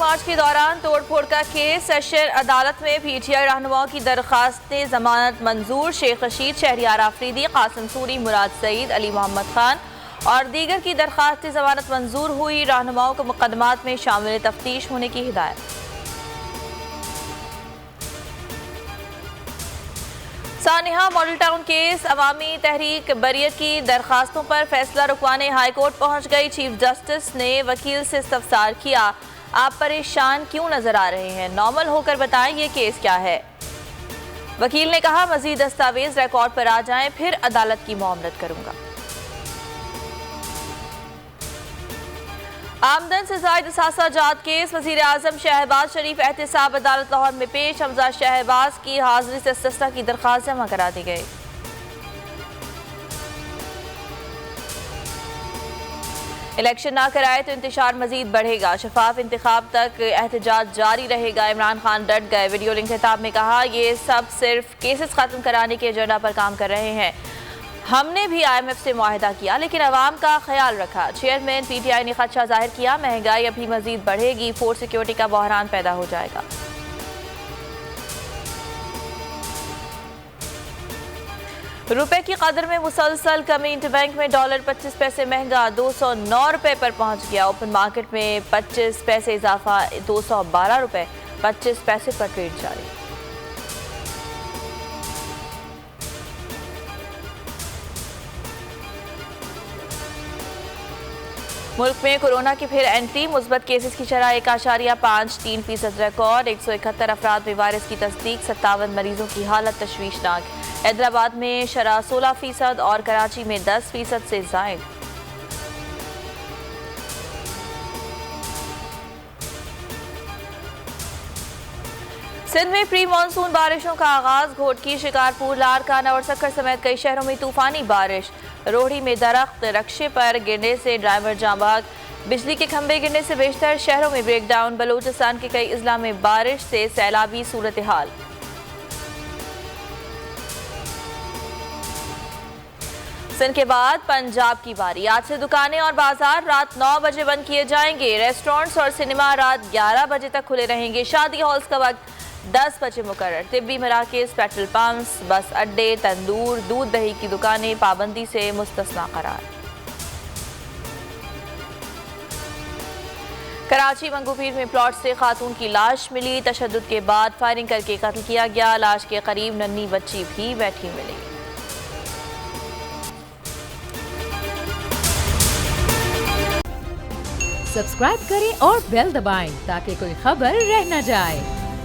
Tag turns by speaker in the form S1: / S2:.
S1: मार्च के दौरान तोड़फोड़ का केस सेशन अदालत में पीटीआई रहनुमाओं की दरखास्तें जमानत मंजूर। शेख रशीद, शहरियार आफरीदी, कासिम सूरी, मुराद सईद, अली मोहम्मद खान और दीगर की दरखास्तें जमानत मंजूर हुई। रहनुमाओं को मुकदमात में शामिल तफ्तीश होने की हिदायत। सानिहा मॉडल टाउन केस अवामी तहरीक बरियत की दरखास्तों पर फैसला रुकवाने हाई कोर्ट पहुंच गई। चीफ जस्टिस ने वकील से इस्तफसार किया, आप परेशान क्यों नजर आ रहे हैं, नॉर्मल होकर बताएं ये केस क्या है। वकील ने कहा मजीद दस्तावेज रिकॉर्ड पर आ जाएं, फिर अदालत की मुआमलत करूंगा। आमदन से जायद असासा जात केस, वजीर आजम शहबाज शरीफ एहतसाब अदालत लाहौर में पेश। हमजा शहबाज की हाजिरी से इस्तिस्ना की दरख्वास्त जमा करा दी गई। इलेक्शन ना कराए तो इंतशार मजीद बढ़ेगा, शफाफ इंतखाब तक एहतजाज जारी रहेगा। इमरान खान डट गए, वीडियो लिंक खिताब में कहा ये सब सिर्फ केसेस खत्म कराने के एजेंडा पर काम कर रहे हैं। हमने भी IMF से मुआहिदा किया लेकिन अवाम का ख्याल रखा। चेयरमैन PTI ने खदशा जाहिर किया, महंगाई अभी मजीद बढ़ेगी, फूड सिक्योरिटी का बहरान पैदा हो जाएगा। रुपए की कदर में मुसलसल कमी, इंटरबैंक में डॉलर 25 पैसे महंगा 209 रुपए पर पहुंच गया। ओपन मार्केट में 25 पैसे इजाफा 212 रुपए 25 पैसे पर ट्रेड जारी। मुल्क में कोरोना की फिर एंट्री, मुस्बत केसेस की शरह 1.53% रिकॉर्ड। 171 अफराद में वायरस की तस्दीक, 57 मरीजों की हालत तशवीशनाक। हैदराबाद में शरह 16% और कराची में 10% से जायद। सिंध में प्री मानसून बारिशों का आगाज, घोटकी, शिकारपुर, लारकाना और सक्कर समेत कई शहरों में तूफानी बारिश। रोहड़ी में दरख्त रक्शे पर गिरने से ड्राइवर जांबाग, बिजली के खंभे गिरने से बेशतर शहरों में ब्रेकडाउन। बलूचिस्तान के कई अजला में बारिश से सैलाबी सूरत हाल। सिंध के बाद पंजाब की बारी, आज से दुकानें और बाजार रात 9 बजे बंद किए जाएंगे। रेस्टोरेंट्स और सिनेमा रात 11 बजे तक खुले रहेंगे। शादी हॉल्स का वक्त 10 बजे मुकर्रर। तिब्बी मराकज़, पेट्रोल पंप्स, बस अड्डे, तंदूर, दूध दही की दुकानें पाबंदी से मुस्तस्ना करार। कराची मंगूपीर में प्लॉट से खातून की लाश मिली, तशद्दुद के बाद फायरिंग करके कत्ल किया गया। लाश के करीब नन्ही बच्ची भी बैठी मिली।
S2: सब्सक्राइब करें और बेल दबाएं ताकि कोई खबर रह न जाए।